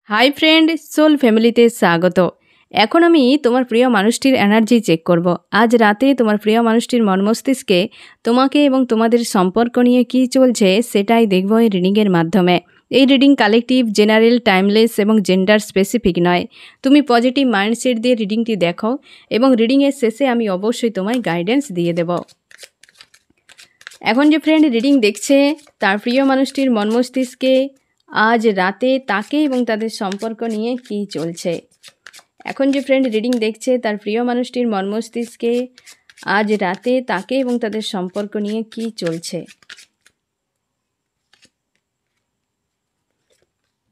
Hi friend, soul ফ্যামিলিতে স্বাগত। এখন আমি তোমার প্রিয় মানুষটির এনার্জি চেক করব। আজ রাতে তোমার প্রিয় মানুষটির মন মস্তিষ্কে তোমাকে এবং তোমাদের সম্পর্ক নিয়ে কী চলছে সেটাই দেখব এই রিডিংয়ের মাধ্যমে। এই রিডিং কালেকটিভ, জেনারেল, টাইমলেস এবং জেন্ডার স্পেসিফিক নয়। তুমি পজিটিভ মাইন্ডসেট দিয়ে রিডিংটি দেখো এবং রিডিংয়ের শেষে আমি অবশ্যই তোমায় গাইডেন্স দিয়ে দেব। এখন যে ফ্রেন্ড রিডিং দেখছে তার প্রিয় মানুষটির মন মস্তিষ্কে আজ রাতে তাকে এবং তাদের সম্পর্ক নিয়ে কী চলছে। এখন যে ফ্রেন্ড রিডিং দেখছে তার প্রিয় মানুষটির মন মস্তিষ্কে আজ রাতে তাকে এবং তাদের সম্পর্ক নিয়ে কী চলছে।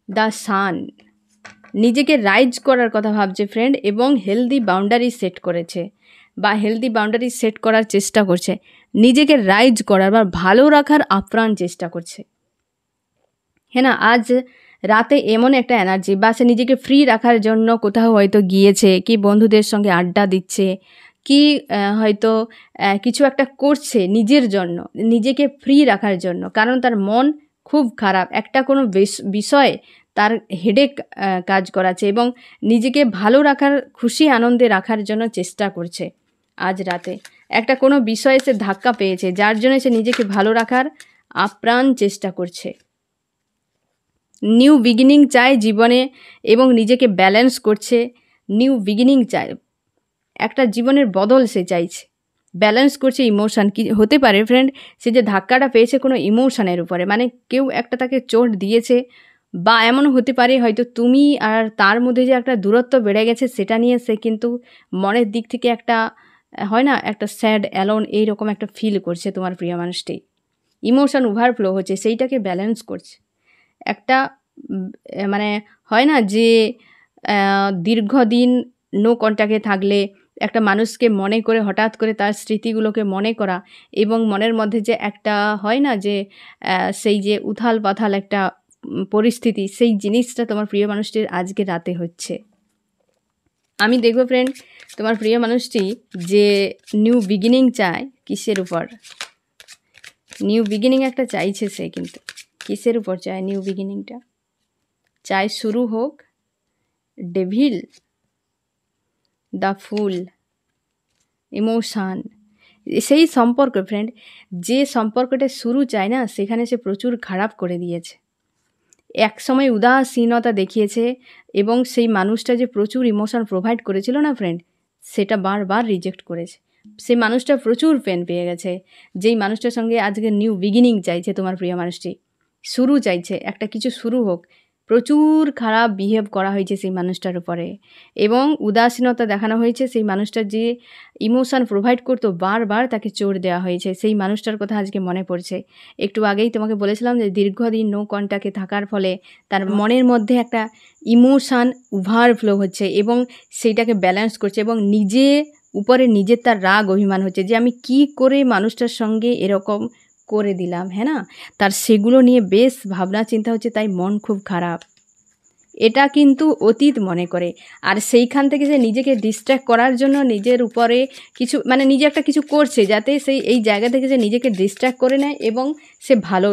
দ্য সান নিজেকে রাইজ করার কথা ভাবছে ফ্রেন্ড, এবং হেলদি বাউন্ডারি সেট করেছে বা হেলদি বাউন্ডারি সেট করার চেষ্টা করছে। নিজেকে রাইজ করার বা ভালো রাখার আপ্রাণ চেষ্টা করছে। হ্যাঁ না, আজ রাতে এমন একটা এনার্জি বা সে নিজেকে ফ্রি রাখার জন্য কোথাও হয়তো গিয়েছে, কি বন্ধুদের সঙ্গে আড্ডা দিচ্ছে, কি হয়তো কিছু একটা করছে নিজের জন্য, নিজেকে ফ্রি রাখার জন্য। কারণ তার মন খুব খারাপ, একটা কোনো বিষয়ে তার হেডেক কাজ করাচ্ছে এবং নিজেকে ভালো রাখার, খুশি আনন্দে রাখার জন্য চেষ্টা করছে। আজ রাতে একটা কোনো বিষয়ে সে ধাক্কা পেয়েছে, যার জন্য সে নিজেকে ভালো রাখার আপ্রাণ চেষ্টা করছে। নিউ বিগিনিং চায় জীবনে এবং নিজেকে ব্যালেন্স করছে। নিউ বিগিনিং চায়, একটা জীবনের বদল সে চাইছে, ব্যালেন্স করছে। ইমোশান কি হতে পারে ফ্রেন্ড, সে যে ধাক্কাটা পেয়েছে কোনো ইমোশানের উপরে, মানে কেউ একটা তাকে চোট দিয়েছে, বা এমন হতে পারে হয়তো তুমি আর তার মধ্যে যে একটা দূরত্ব বেড়ে গেছে সেটা নিয়ে সে কিন্তু মনের দিক থেকে একটা হয় না, একটা স্যাড, অ্যালোন এইরকম একটা ফিল করছে। তোমার প্রিয় মানুষটি ইমোশান ওভারফ্লো হচ্ছে, সেইটাকে ব্যালেন্স করছে। একটা মানে হয় না যে দীর্ঘদিন নো কন্ট্যাক্টে থাকলে একটা মানুষকে মনে করে হঠাৎ করে তার স্মৃতিগুলোকে মনে করা, এবং মনের মধ্যে যে একটা হয় না যে সেই যে উথাল পাথাল একটা পরিস্থিতি, সেই জিনিসটা তোমার প্রিয় মানুষটির আজকে রাতে হচ্ছে। আমি দেখবো ফ্রেন্ড তোমার প্রিয় মানুষটি যে নিউ বিগিনিং চায় কিসের উপর। নিউ বিগিনিং একটা চাইছে সে, কিন্তু কিসের উপর চায় নিউ বিগিনিংটা? চাই শুরু হোক, ডেভিল, দ্য ফুল, ইমোশান, সেই সম্পর্ক ফ্রেন্ড, যে সম্পর্কটা শুরু চায় না সেখানে সে প্রচুর খারাপ করে দিয়েছে। এক সময় উদাসীনতা দেখিয়েছে এবং সেই মানুষটা যে প্রচুর ইমোশন প্রোভাইড করেছিল না ফ্রেন্ড, সেটা বারবার রিজেক্ট করেছে। সেই মানুষটা প্রচুর পেন পেয়ে গেছে। যেই মানুষটার সঙ্গে আজকে নিউ বিগিনিং চাইছে তোমার প্রিয় মানুষটি, শুরু চাইছে, একটা কিছু শুরু হোক, প্রচুর খারাপ বিহেভ করা হয়েছে সেই মানুষটার উপরে এবং উদাসীনতা দেখানো হয়েছে। সেই মানুষটার যে ইমোশান প্রোভাইড করতো বারবার তাকে চোট দেওয়া হয়েছে। সেই মানুষটার কথা আজকে মনে পড়ছে। একটু আগেই তোমাকে বলেছিলাম যে দীর্ঘদিন নো কন্ট্যাক্টে থাকার ফলে তার মনের মধ্যে একটা ইমোশান ওভারফ্লো হচ্ছে এবং সেইটাকে ব্যালেন্স করছে, এবং নিজে উপরে নিজের তার রাগ অভিমান হচ্ছে যে আমি কি করে মানুষটার সঙ্গে এরকম করে দিলাম। হ্যাঁ না, তার সেগুলো নিয়ে বেশ ভাবনা চিন্তা হচ্ছে, তাই মন খুব খারাপ। এটা কিন্তু অতীত মনে করে, আর সেইখান থেকে সে নিজেকে ডিস্ট্র্যাক্ট করার জন্য নিজের উপরে কিছু মানে নিজে একটা কিছু করছে, যাতে সেই এই জায়গা থেকে সে নিজেকে ডিস্ট্র্যাক্ট করে নেয় এবং সে ভালো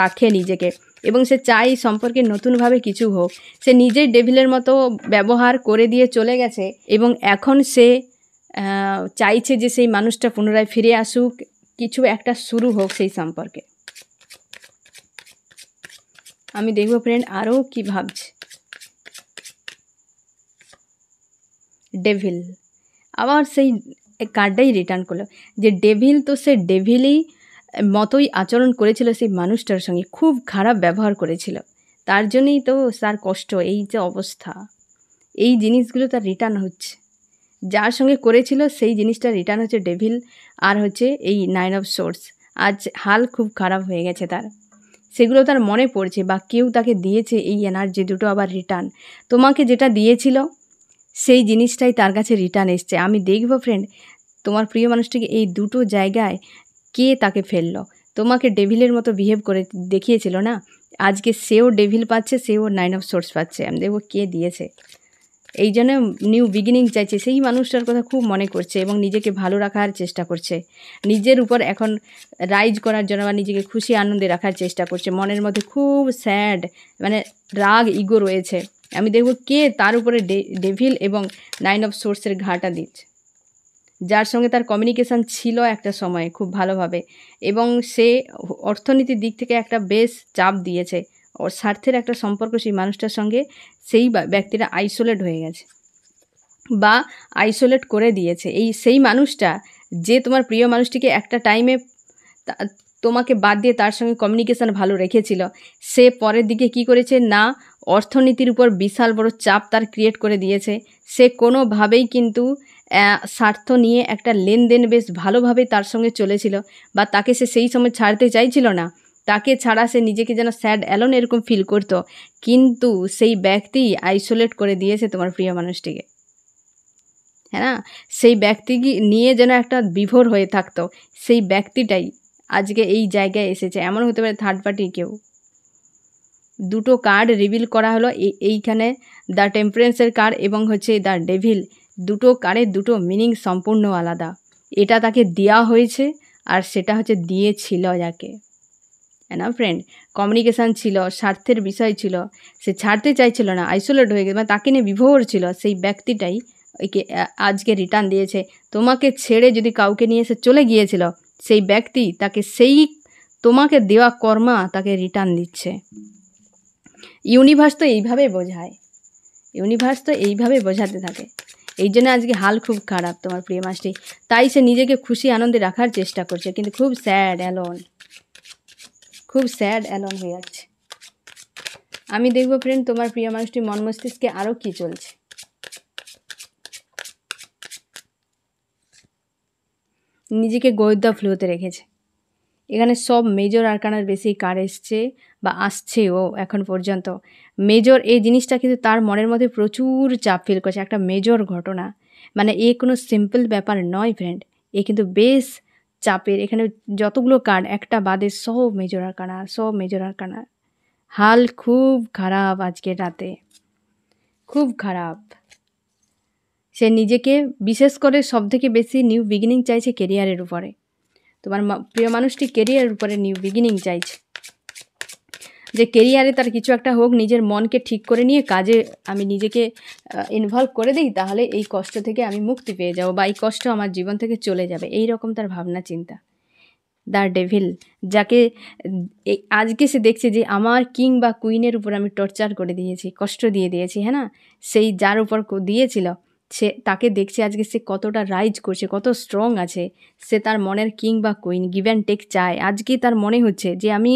রাখে নিজেকে, এবং সে চায় সম্পর্কে নতুনভাবে কিছু হোক। সে নিজেই ডেভিলের মতো ব্যবহার করে দিয়ে চলে গেছে এবং এখন সে চাইছে যে সেই মানুষটা পুনরায় ফিরে আসুক, কিছু একটা শুরু হোক সেই সম্পর্কে। আমি দেখব ফ্রেন্ড আরও কি ভাবছে। ডেভিল, আবার সেই কার্ডটাই রিটার্ন করলো যে ডেভিল, তো সে ডেভিলই মতোই আচরণ করেছিল সেই মানুষটার সঙ্গে, খুব খারাপ ব্যবহার করেছিল, তার জন্যই তো তার কষ্ট, এই যে অবস্থা, এই জিনিসগুলো তার রিটার্ন হচ্ছে। যার সঙ্গে করেছিল সেই জিনিসটা রিটার্ন হচ্ছে ডেভিল, আর হচ্ছে এই 9 অফ সোর্স। আজ হাল খুব খারাপ হয়ে গেছে তার, সেগুলো তার মনে পড়ছে, বা কেউ তাকে দিয়েছে এই এনার্জি দুটো আবার রিটার্ন। তোমাকে যেটা দিয়েছিল সেই জিনিসটাই তার কাছে রিটার্ন এসছে। আমি দেখব ফ্রেন্ড তোমার প্রিয় মানুষটিকে এই দুটো জায়গায় কে তাকে ফেললো। তোমাকে ডেভিলের মতো বিহেভ করে দেখিয়েছিল না, আজকে সেও ডেভিল পাচ্ছে, সেও 9 অফ সোর্স পাচ্ছে। আমি দেখব কে দিয়েছে। এই জন্য নিউ বিগিনিং চাইছে, সেই মানুষটার কথা খুব মনে করছে এবং নিজেকে ভালো রাখার চেষ্টা করছে, নিজের উপর এখন রাইজ করার জন্য বা নিজেকে খুশি আনন্দে রাখার চেষ্টা করছে। মনের মধ্যে খুব স্যাড, মানে রাগ, ইগো রয়েছে, আমি দেখব কে তার উপরে ডেভিল এবং 9 অফ সোর্সের ঘাটা দিচ্ছে, যার সঙ্গে তার কমিউনিকেশান ছিল একটা সময়ে খুব ভালোভাবে, এবং সে অর্থনীতির দিক থেকে একটা বেশ চাপ দিয়েছে, ওর স্বার্থের একটা সম্পর্ক সেই মানুষটার সঙ্গে সেই ব্যক্তিটা আইসোলেট হয়ে গেছে বা আইসোলেট করে দিয়েছে। সেই মানুষটা যে তোমার প্রিয় মানুষটিকে একটা টাইমে তোমাকে বাদ দিয়ে তার সঙ্গে কমিউনিকেশান ভালো রেখেছিল, সে পরের দিকে কি করেছে না, অর্থনীতির উপর বিশাল বড় চাপ তার ক্রিয়েট করে দিয়েছে। সে কোনোভাবেই কিন্তু স্বার্থ নিয়ে একটা লেনদেন বেশ ভালোভাবেই তার সঙ্গে চলেছিল, বা তাকে সে সেই সময় ছাড়তে চাইছিল না, তাকে ছাড়া সে নিজেকে যেন স্যাড অ্যালোন এরকম ফিল করতো, কিন্তু সেই ব্যক্তি আইসোলেট করে দিয়েছে তোমার প্রিয় মানুষটিকে, হ্যাঁ না, সেই ব্যক্তিকে নিয়ে যেন একটা বিভোর হয়ে থাকতো, সেই ব্যক্তিটাই আজকে এই জায়গায় এসেছে। এমন হতে পারে থার্ড পার্টি কেউ। দুটো কার্ড রিভিল করা হলো এইখানে, দ্য টেম্পারেন্সের কার্ড এবং হচ্ছে দ্য ডেভিল, দুটো কার্ডের দুটো মিনিং সম্পূর্ণ আলাদা। এটা তাকে দেওয়া হয়েছে আর সেটা হচ্ছে দিয়েছিল যাকে, না ফ্রেন্ড, কমিউনিকেশান ছিল, স্বার্থের বিষয় ছিল, সে ছাড়তে চাইছিল না, আইসোলেট হয়ে গেছে, মানে তাকে নিয়ে বিভোর ছিল, সেই ব্যক্তিটাই একে আজকে রিটার্ন দিয়েছে। তোমাকে ছেড়ে যদি কাউকে নিয়ে এসে চলে গিয়েছিল, সেই ব্যক্তি তাকে সেই তোমাকে দেওয়া কর্মা তাকে রিটার্ন দিচ্ছে। ইউনিভার্স তো এইভাবে বোঝায়, ইউনিভার্স তো এইভাবে বোঝাতে থাকে। এই জন্য আজকে হাল খুব খারাপ তোমার প্রিয় মাসটি, তাই সে নিজেকে খুশি আনন্দে রাখার চেষ্টা করছে, কিন্তু খুব স্যাড অ্যালোন, খুব স্যাড অ্যালোন হয়ে যাচ্ছে। আমি দেখবো ফ্রেন্ড তোমার প্রিয় মানুষটি মন মস্তিষ্কে আরও কী চলছে। নিজেকে গোয়েন্দা ফ্লোতে রেখেছে। এখানে সব মেজর আরকানার বেশি কার এসছে বা আসছেও এখন পর্যন্ত। মেজর এই জিনিসটা কিন্তু তার মনের মধ্যে প্রচুর চাপ ফিল করছে, একটা মেজর ঘটনা, মানে এ কোনো সিম্পল ব্যাপার নয় ফ্রেন্ড, এ কিন্তু বেশ চাপের। এখানে যতগুলো কার্ড একটা বাদে সব মেজর আরকানা, সব মেজর আরকানা। হাল খুব খারাপ আজকের রাতে, খুব খারাপ। সে নিজেকে বিশেষ করে সবথেকে বেশি নিউ বিগিনিং চাইছে কেরিয়ারের উপরে। তোমার প্রিয় মানুষটি কেরিয়ারের উপরে নিউ বিগিনিং চাইছে, যে কেরিয়ারে তার কিছু একটা হোক, নিজের মনকে ঠিক করে নিয়ে কাজে আমি নিজেকে ইনভলভ করে দিই, তাহলে এই কষ্ট থেকে আমি মুক্তি পেয়ে যাব, বা এই কষ্ট আমার জীবন থেকে চলে যাবে, এই রকম তার ভাবনা চিন্তা। দ্য ডেভিল, যাকে আজকে সে দেখছে যে আমার কিং বা কুইনের উপর আমি টর্চার করে দিয়েছি, কষ্ট দিয়ে দিয়েছি, হ্যাঁ না, সেই যার উপর দিয়েছিল সে তাকে দেখছে আজকে সে কতটা রাইজ করছে, কত স্ট্রং আছে, সে তার মনের কিং বা কুইন গিভ অ্যান্ড টেক চায়। আজকে তার মনে হচ্ছে যে আমি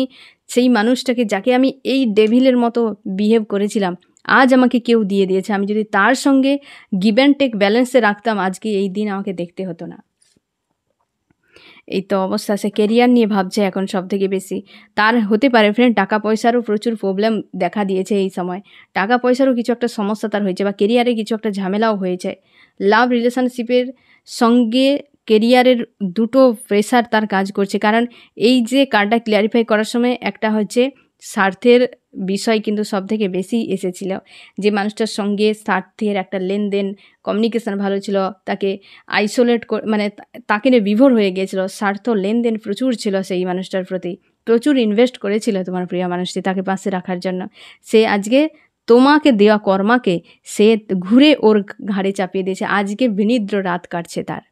সেই মানুষটাকে যাকে আমি এই ডেভিলের মতো বিহেভ করেছিলাম, আজ আমাকে কেউ দিয়ে দিয়েছে, আমি যদি তার সঙ্গে গিভ অ্যান্ড টেক ব্যালেন্সে রাখতাম, আজকে এই দিন আমাকে দেখতে হতো না। এই তো অবস্থা। সে কেরিয়ার নিয়ে ভাবছে এখন সব থেকে বেশি। তার হতে পারে ফ্রেন্ড টাকা পয়সারও প্রচুর প্রবলেম দেখা দিয়েছে এই সময়, টাকা পয়সারও কিছু একটা সমস্যা তার হয়েছে, বা কেরিয়ারে কিছু একটা ঝামেলাও হয়েছে। লাভ রিলেশনশিপের সঙ্গে কেরিয়ারের দুটো প্রেশার তার কাজ করছে, কারণ এই যে কার্ডটা ক্লিয়ারিফাই করার সময় একটা হচ্ছে স্বার্থের বিষয় কিন্তু সব থেকে বেশি এসেছিল, যে মানুষটার সঙ্গে স্বার্থের একটা লেনদেন, কমিউনিকেশান ভালো ছিল, তাকে আইসোলেট মানে তাকে নিয়ে বিভোর হয়ে গিয়েছিল, স্বার্থ লেনদেন প্রচুর ছিল সেই মানুষটার প্রতি, প্রচুর ইনভেস্ট করেছিল তোমার প্রিয় মানুষটি তাকে পাশে রাখার জন্য। সে আজকে তোমাকে দেওয়া কর্মাকে সে ঘুরে ওর ঘাড়ে চাপিয়ে দিয়েছে। আজকে বিনিদ্র রাত কাটছে তার,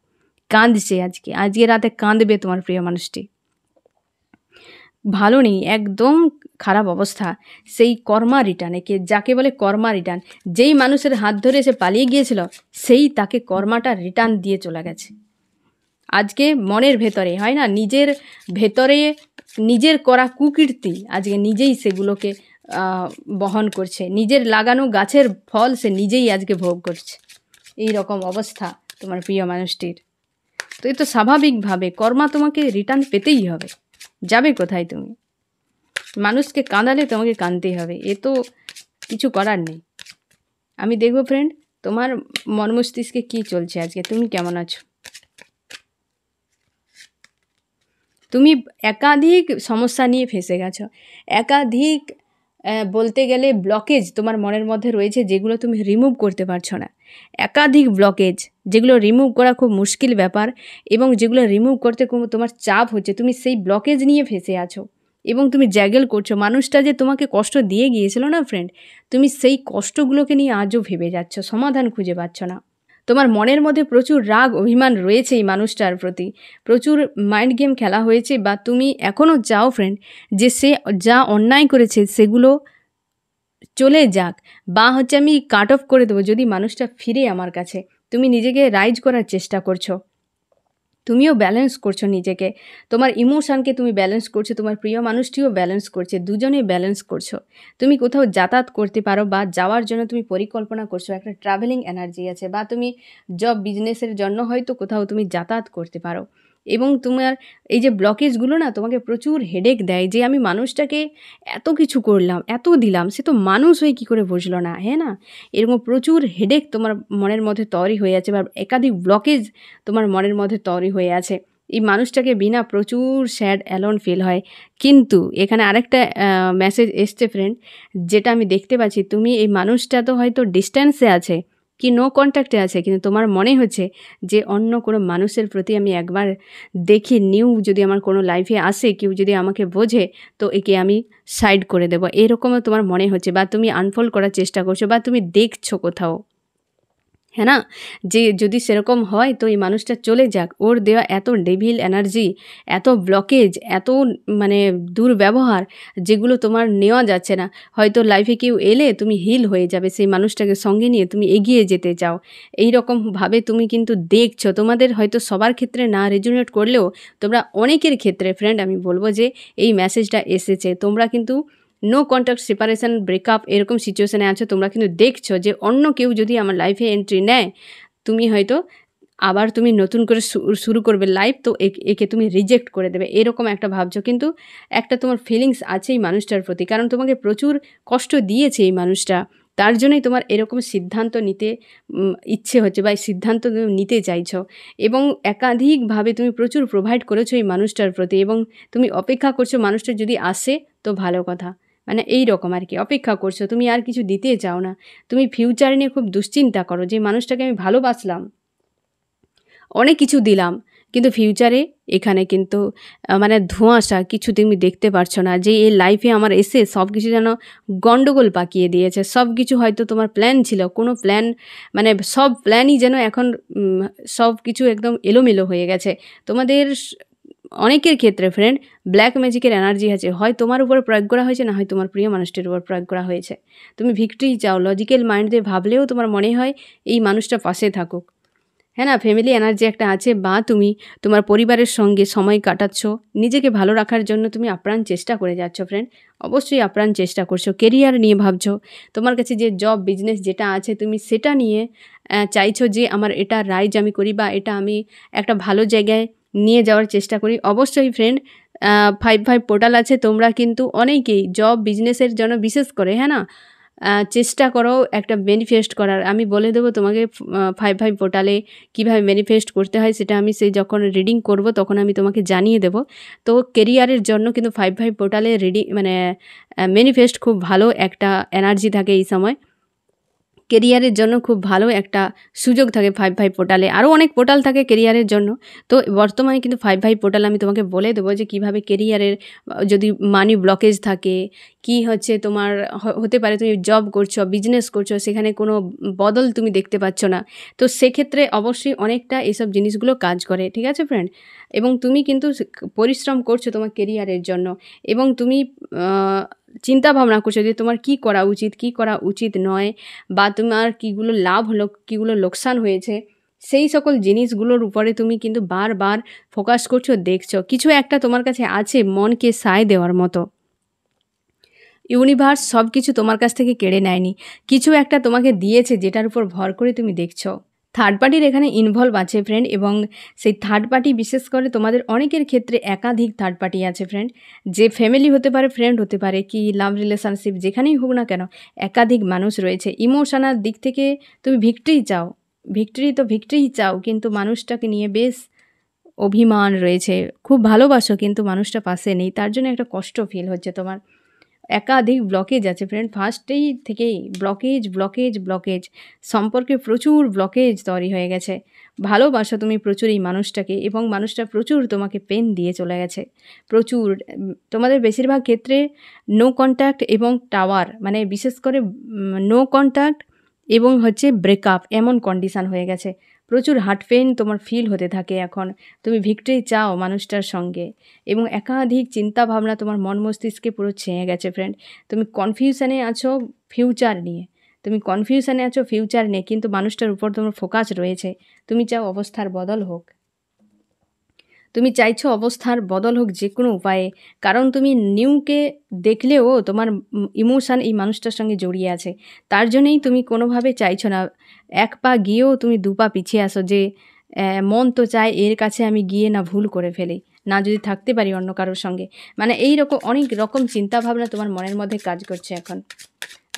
কাঁদছে, আজকে রাতে কাঁদবে তোমার প্রিয় মানুষটি। ভালো নেই, একদম খারাপ অবস্থা। সেই কর্মা রিটার্ন, যাকে বলে কর্মা রিটার্ন, যেই মানুষের হাত ধরে সে পালিয়ে গিয়েছিল, সেই তাকে কর্মাটা রিটার্ন দিয়ে চলে গেছে। আজকে মনের ভেতরে হয় না, নিজের ভেতরে নিজের করা কুকীর্তি আজকে নিজেই সেগুলোকে বহন করছে, নিজের লাগানো গাছের ফল সে নিজেই আজকে ভোগ করছে। এই রকম অবস্থা তোমার প্রিয় মানুষটির। তো এই তো স্বাভাবিকভাবে কর্মা তোমাকে রিটার্ন পেতেই হবে, যাবে কোথায় তুমি? মানুষকে কাঁদালে তোমাকে কাঁদতেই হবে, এ তো কিছু করার নেই। আমি দেখব ফ্রেন্ড তোমার মন মস্তিষ্কে কী চলছে আজকে, তুমি কেমন আছো। তুমি একাধিক সমস্যা নিয়ে ফেঁসে গেছো, একাধিক বলতে গেলে ব্লকেজ তোমার মনের মধ্যে রয়েছে, যেগুলো তুমি রিমুভ করতে পারছো না। একাধিক ব্লকেজ, যেগুলো রিমুভ করা খুব মুশকিল ব্যাপার, এবং যেগুলো রিমুভ করতে তোমার চাপ হচ্ছে, তুমি সেই ব্লকেজ নিয়ে ফেঁসে আছো। এবং তুমি জ্যাগেল করছো। মানুষটা যে তোমাকে কষ্ট দিয়ে গিয়েছিল না ফ্রেন্ড, তুমি সেই কষ্টগুলোকে নিয়ে আজও ভেবে যাচ্ছ, সমাধান খুঁজে পাচ্ছ না। তোমার মনের মধ্যে প্রচুর রাগ অভিমান রয়েছে এই মানুষটার প্রতি, প্রচুর মাইন্ড গেম খেলা হয়েছে, বা তুমি এখনও চাও ফ্রেন্ড যে সে যা অন্যায় করেছে সেগুলো চলে যাক, বা হচ্ছে আমি কাট অফ করে দেবো যদি মানুষটা ফিরে আমার কাছে। তুমি নিজেকে রাইজ করার চেষ্টা করছো, তুমিও ব্যালেন্স করছো নিজেকে, তোমার ইমোশানকে তুমি ব্যালেন্স করছো, তোমার প্রিয় মানুষটিও ব্যালেন্স করছে, দুজনেই ব্যালেন্স করছো। তুমি কোথাও যাতায়াত করতে পারো, বা যাওয়ার জন্য তুমি পরিকল্পনা করছো, একটা ট্রাভেলিং এনার্জি আছে, বা তুমি জব বিজনেসের জন্য হয়তো কোথাও তুমি যাতায়াত করতে পারো। এবং তোমার এই যে ব্লকেজগুলো না তোমাকে প্রচুর হেডেক দেয়, যে আমি মানুষটাকে এত কিছু করলাম, এত দিলাম, সে তো মানুষ হয়ে কী করে বুঝলো না, হ্যাঁ না? এরকম প্রচুর হেডেক তোমার মনের মধ্যে তৈরি হয়ে আছে, বা একাধিক ব্লকেজ তোমার মনের মধ্যে তৈরি হয়ে আছে। এই মানুষটাকে বিনা প্রচুর স্যাড অ্যালোন ফিল হয়। কিন্তু এখানে আরেকটা মেসেজ এসছে ফ্রেন্ড, যেটা আমি দেখতে পাচ্ছি, তুমি এই মানুষটা তো হয়তো ডিস্ট্যান্সে আছে কি নো কন্ট্যাক্টে আছে, কিন্তু তোমার মনে হচ্ছে যে অন্য কোনো মানুষের প্রতি আমি একবার দেখি, নিউ যদি আমার কোনো লাইফে আসে, কেউ যদি আমাকে বোঝে, তো একে আমি সাইড করে দেবো, এরকমও তোমার মনে হচ্ছে, বা তুমি আনফল করার চেষ্টা করছো, বা তুমি দেখছো কোথাও, হ্যাঁ না? যে যদি সেরকম হয় তো এই মানুষটা চলে যাক, ওর দেওয়া এত ডেভিল এনার্জি, এত ব্লকেজ, এত মানে দুর্ব্যবহার, যেগুলো তোমার নেওয়া যাচ্ছে না। হয়তো লাইফে কেউ এলে তুমি হিল হয়ে যাবে, সেই মানুষটাকে সঙ্গে নিয়ে তুমি এগিয়ে যেতে চাও, এই রকমভাবে তুমি কিন্তু দেখছো। তোমাদের হয়তো সবার ক্ষেত্রে না রেজোনেট করলেও তোমরা অনেকের ক্ষেত্রে ফ্রেন্ড আমি বলবো যে এই মেসেজটা এসেছে। তোমরা কিন্তু নো কন্ট্যাক্ট, সেপারেশন, ব্রেকআপ এরকম সিচুয়েশানে আছো, তোমরা কিন্তু দেখছো যে অন্য কেউ যদি আমার লাইফে এন্ট্রি নেয়, তুমি হয়তো আবার তুমি নতুন করে শুরু করবে লাইফ, তো একে তুমি রিজেক্ট করে দেবে, এরকম একটা ভাবছো। কিন্তু একটা তোমার ফিলিংস আছে এই মানুষটার প্রতি, কারণ তোমাকে প্রচুর কষ্ট দিয়েছে এই মানুষটা, তার জন্যই তোমার এরকম সিদ্ধান্ত নিতে ইচ্ছে হচ্ছে, বা এই সিদ্ধান্ত তুমি নিতে চাইছো। এবং একাধিকভাবে তুমি প্রচুর প্রোভাইড করেছো এই মানুষটার প্রতি, এবং তুমি অপেক্ষা করছো মানুষটা যদি আসে তো ভালো কথা, মানে এই রকম আর কি, অপেক্ষা করছো, তুমি আর কিছু দিতে চাও না। তুমি ফিউচার নিয়ে খুব দুশ্চিন্তা করো, যে মানুষটাকে আমি ভালোবাসলাম, অনেক কিছু দিলাম, কিন্তু ফিউচারে এখানে কিন্তু মানে ধোঁয়াশা, কিছু তুমি দেখতে পারছো না, যে এই লাইফে আমার এসে সব কিছু যেন গন্ডগোল পাকিয়ে দিয়েছে। সব কিছু হয়তো তোমার প্ল্যান ছিল, কোনো প্ল্যান মানে সব প্ল্যানই যেন এখন সব কিছু একদম এলোমেলো হয়ে গেছে। তোমাদের অনেকের ক্ষেত্রে ফ্রেন্ড ব্ল্যাক ম্যাজিকের এনার্জি আছে, হয় তোমার উপর প্রয়োগ করা হয়েছে, না হয় তোমার প্রিয় মানুষটির উপর প্রয়োগ করা হয়েছে। তুমি ভিক্টরি চাও, লজিক্যাল মাইন্ড দিয়ে ভাবলেও তোমার মনে হয় এই মানুষটা পাশে থাকুক, হ্যাঁ না? ফ্যামিলি এনার্জি একটা আছে, বা তুমি তোমার পরিবারের সঙ্গে সময় কাটাচ্ছ, নিজেকে ভালো রাখার জন্য তুমি আপ্রাণ চেষ্টা করে যাচ্ছ ফ্রেন্ড, অবশ্যই আপ্রাণ চেষ্টা করছো। কেরিয়ার নিয়ে ভাবছো, তোমার কাছে যে জব বিজনেস যেটা আছে তুমি সেটা নিয়ে চাইছো যে আমার এটা রাইজ আমি করি, বা এটা আমি একটা ভালো জায়গায় নিয়ে যাওয়ার চেষ্টা করি। অবশ্যই ফ্রেন্ড 5 পোর্টাল আছে, তোমরা কিন্তু অনেকেই জব বিজনেসের জন্য বিশেষ করে, হ্যাঁ না, চেষ্টা করো একটা ম্যানিফেস্ট করার। আমি বলে দেবো তোমাকে 5 পোর্টালে কীভাবে ম্যানিফেস্ট করতে হয়, সেটা আমি সেই যখন রিডিং করব তখন আমি তোমাকে জানিয়ে দেবো। তো কেরিয়ারের জন্য কিন্তু 5 পোর্টালে রিডিং মানে ম্যানিফেস্ট খুব ভালো একটা এনার্জি থাকে এই সময়, কেরিয়ারের জন্য খুব ভালো একটা সুযোগ থাকে 5 পোর্টালে। আরও অনেক পোর্টাল থাকে কেরিয়ারের জন্য, তো বর্তমানে কিন্তু 5 পোর্টাল আমি তোমাকে বলে দেবো যে কীভাবে কেরিয়ারের যদি মানি ব্লকেজ থাকে, কি হচ্ছে তোমার হতে পারে তুমি জব করছো, বিজনেস করছো, সেখানে কোনো বদল তুমি দেখতে পাচ্ছ না, তো সেক্ষেত্রে অবশ্যই অনেকটা এসব জিনিসগুলো কাজ করে, ঠিক আছে ফ্রেন্ড? এবং তুমি কিন্তু পরিশ্রম করছো তোমার কেরিয়ারের জন্য, এবং তুমি চিন্তা ভাবনা করছো যে তোমার কী করা উচিত, কী করা উচিত নয়, বা তোমার কীগুলো লাভ হলো, কীগুলো লোকসান হয়েছে, সেই সকল জিনিসগুলোর উপরে তুমি কিন্তু বারবার ফোকাস করছো, দেখছো কিছু একটা তোমার কাছে আছে মনকে সায় দেওয়ার মতো। ইউনিভার্স সব কিছু তোমার কাছ থেকে কেড়ে নেয়নি, কিছু একটা তোমাকে দিয়েছে যেটার উপর ভর করে তুমি দেখছো। থার্ড পার্টির এখানে ইনভলভ আছে ফ্রেন্ড, এবং সেই থার্ড পার্টি বিশেষ করে তোমাদের অনেকের ক্ষেত্রে একাধিক থার্ড পার্টি আছে ফ্রেন্ড, যে ফ্যামিলি হতে পারে, ফ্রেন্ড হতে পারে, কি লাভ রিলেশনশিপ যেখানেই হোক না কেন, একাধিক মানুষ রয়েছে। ইমোশনাল দিক থেকে তুমি ভিক্টরি চাও, ভিক্টরি চাও, কিন্তু মানুষটাকে নিয়ে বেশ অভিমান রয়েছে, খুব ভালোবাসো কিন্তু মানুষটা পাশে নেই, তার জন্য একটা কষ্ট ফিল হচ্ছে তোমার। একাধিক ব্লকেজ আছে ফ্রেন্ড, ফার্স্টেই থেকেই ব্লকেজ ব্লকেজ ব্লকেজ, সম্পর্কে প্রচুর ব্লকেজ তৈরি হয়ে গেছে। ভালোবাসো তুমি প্রচুর এই মানুষটাকে এবং মানুষটা প্রচুর তোমাকে পেন দিয়ে চলে গেছে, প্রচুর। তোমাদের বেশিরভাগ ক্ষেত্রে নো কন্ট্যাক্ট এবং টাওয়ার, মানে বিশেষ করে নো কন্ট্যাক্ট এবং হচ্ছে ব্রেকআপ, এমন কন্ডিশান হয়ে গেছে। প্রচুর হার্ট পেইন তোমার ফিল হতে থাকে এখন, তুমি ভিক্টরি চাও মানুষটার সঙ্গে, এবং একাধিক চিন্তা ভাবনা তোমার মন মস্তিষ্কে পুরো ছেয়ে গেছে ফ্রেন্ড। তুমি কনফিউশনে আছো ফিউচার নিয়ে, তুমি কনফিউশনে আছো ফিউচার নিয়ে, কিন্তু মানুষটার উপর তোমার ফোকাস রয়েছে। তুমি চাও অবস্থার বদল হোক, তুমি চাইছো অবস্থার বদল হোক যে কোনো উপায়ে, কারণ তুমি নিউকে দেখলেও তোমার ইমোশান এই মানুষটার সঙ্গে জড়িয়ে আছে। তার জন্যই তুমি কোনোভাবে চাইছো না, এক পা গিয়েও তুমি দু পা পিছিয়ে আসো, যে মন তো চায় এর কাছে আমি গিয়ে না ভুল করে ফেলি, না যদি থাকতে পারি অন্য কারোর সঙ্গে। মানে এই রকম অনেক রকম চিন্তাভাবনা তোমার মনের মধ্যে কাজ করছে এখন।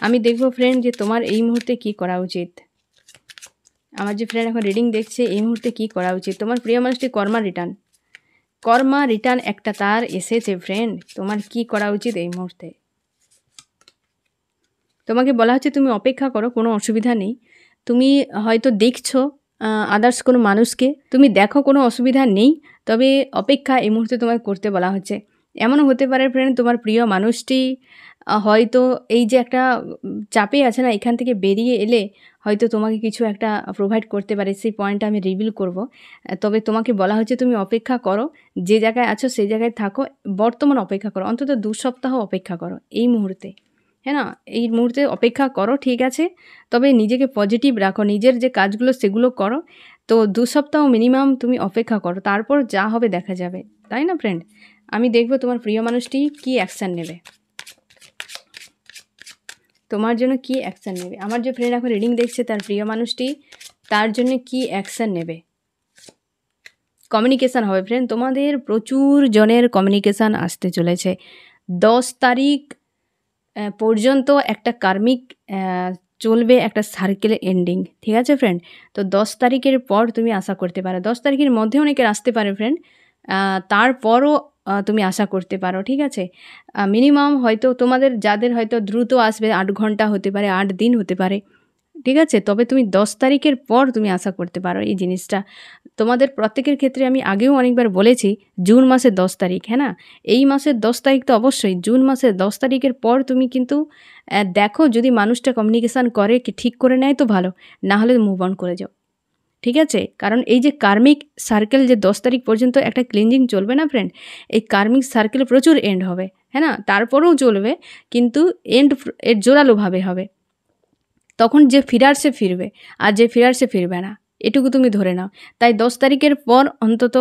আমি দেখবো ফ্রেন্ড যে তোমার এই মুহূর্তে কি করা উচিত। আমার যে ফ্রেন্ড এখন রিডিং দেখছে, এই মুহূর্তে কি করা উচিত। তোমার প্রিয় মানুষটি কর্মা রিটার্ন একটা তার এসেছে ফ্রেন্ড। তোমার কি করা উচিত এই মুহূর্তে? তোমাকে বলা হচ্ছে তুমি অপেক্ষা করো, কোনো অসুবিধা নেই। তুমি হয়তো দেখছো আদার্স কোনো মানুষকে, তুমি দেখো, কোনো অসুবিধা নেই, তবে অপেক্ষা এই মুহূর্তে তোমায় করতে বলা হচ্ছে। এমনও হতে পারে ফ্রেন্ড তোমার প্রিয় মানুষটি হয়তো এই যে একটা চাপে আছে না, এখান থেকে বেরিয়ে এলে হয়তো তোমাকে কিছু একটা প্রোভাইড করতে পারে, সেই পয়েন্টটা আমি রিভিল করব। তবে তোমাকে বলা হচ্ছে তুমি অপেক্ষা করো, যে জায়গায় আছো সেই জায়গায় থাকো, বর্তমান অপেক্ষা করো, অন্তত 2 সপ্তাহ অপেক্ষা করো এই মুহূর্তে, হ্যাঁ না, এই মুহূর্তে অপেক্ষা করো, ঠিক আছে। তবে নিজেকে পজিটিভ রাখো, নিজের যে কাজগুলো সেগুলো করো। তো 2 সপ্তাহ মিনিমাম তুমি অপেক্ষা করো, তারপর যা হবে দেখা যাবে, তাই না ফ্রেন্ড? আমি দেখব তোমার প্রিয় মানুষটি কী অ্যাকশান নেবে, তোমার জন্য কি অ্যাকশান নেবে। আমার যে ফ্রেন্ড এখন রিডিং দেখছে তার প্রিয় মানুষটি তার জন্য কি অ্যাকশান নেবে। কমিউনিকেশান হবে ফ্রেন্ড, তোমাদের প্রচুর জনের কমিউনিকেশান আসতে চলেছে। 10 তারিখ পর্যন্ত একটা কার্মিক চলবে, একটা সার্কেল এন্ডিং, ঠিক আছে ফ্রেন্ড। তো 10 তারিখের পর তুমি আশা করতে পারো, 10 তারিখের মধ্যে অনেকের আসতে পারে ফ্রেন্ড, তারপরও তুমি আশা করতে পারো, ঠিক আছে। মিনিমাম হয়তো তোমাদের যাদের হয়তো দ্রুত আসবে 8 ঘন্টা হতে পারে, 8 দিন হতে পারে, ঠিক আছে। তবে তুমি 10 তারিখের পর তুমি আশা করতে পারো এই জিনিসটা। তোমাদের প্রত্যেকের ক্ষেত্রে আমি আগেও অনেকবার বলেছি জুন মাসের 10 তারিখ, হ্যাঁ না, এই মাসের 10 তারিখ তো অবশ্যই, জুন মাসের 10 তারিখের পর তুমি কিন্তু দেখো যদি মানুষটা কমিউনিকেশান করে কি ঠিক করে নেয় তো ভালো, না হলে মুভ অন করে যাও, ঠিক আছে। কারণ এই যে কার্মিক সার্কেল যে 10 তারিখ পর্যন্ত একটা ক্লিনজিং চলবে না ফ্রেন্ড, এই কার্মিক সার্কেলে প্রচুর এন্ড হবে, হ্যাঁ না, তারপরেও চলবে, কিন্তু এন্ড এর জোরালোভাবে হবে। তখন যে ফিরার সে ফিরবে, আর যে ফিরার সে ফিরবে না, এটুকু তুমি ধরে নাও। তাই 10 তারিখের পর অন্তত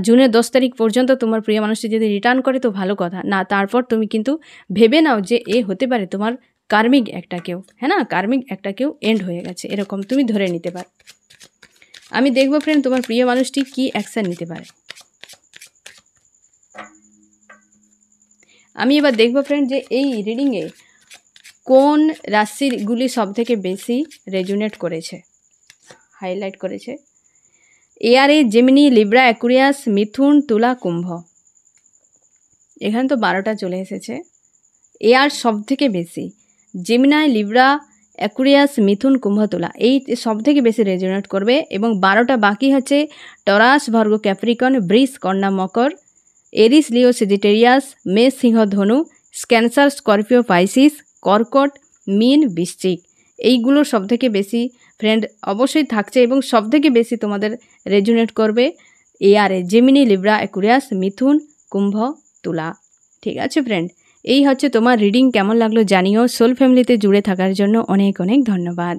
জুনের 10 তারিখ পর্যন্ত তোমার প্রিয় মানুষটি যদি রিটার্ন করে তো ভালো কথা, না তারপর তুমি কিন্তু ভেবে নাও যে এ হতে পারে তোমার কার্মিক একটা কেউ, হ্যাঁ না, কার্মিক একটা কেউ এন্ড হয়ে গেছে, এরকম তুমি ধরে নিতে পারো। আমি দেখব ফ্রেন্ড তোমার প্রিয় মানুষটি কি অ্যাকশান নিতে পারে। আমি এবার দেখব ফ্রেন্ড যে এই রিডিংয়ে কোন রাশিগুলি সবথেকে বেশি রেজুনেট করেছে, হাইলাইট করেছে। এয়ারে, জেমিনি, লিব্রা, অ্যাকুরিয়াস, মিথুন, তুলা, কুম্ভ। এখানে তো 12টা চলে এসেছে। এয়ার সবথেকে বেশি, জেমিনাই, লিব্রা, অ্যাকুরিয়াস, মিথুন, কুম্ভ, তুলা, এই সবথেকে বেশি রেজুনেট করবে। এবং 12টা বাকি হচ্ছে টরাস, ভার্গো, ক্যাপ্রিকন, বৃষ, কন্যা, মকর, এরিস, লিও, সেজিটেরিয়াস, মেষ, সিংহ, ধনু, ক্যান্সার, স্করপিও, পাইসিস, কর্কট, মীন, বৃশ্চিক। এইগুলো সবথেকে বেশি ফ্রেন্ড অবশ্যই থাকছে এবং সবথেকে বেশি তোমাদের রেজুনেট করবে এয়ারে, জেমিনি, লিব্রা, অ্যাকুরিয়াস, মিথুন, কুম্ভ, তুলা, ঠিক আছে ফ্রেন্ড। এই হচ্ছে তোমার রিডিং। কেমন লাগলো জানিও। সোল ফ্যামিলিতে জুড়ে থাকার জন্য অনেক অনেক ধন্যবাদ।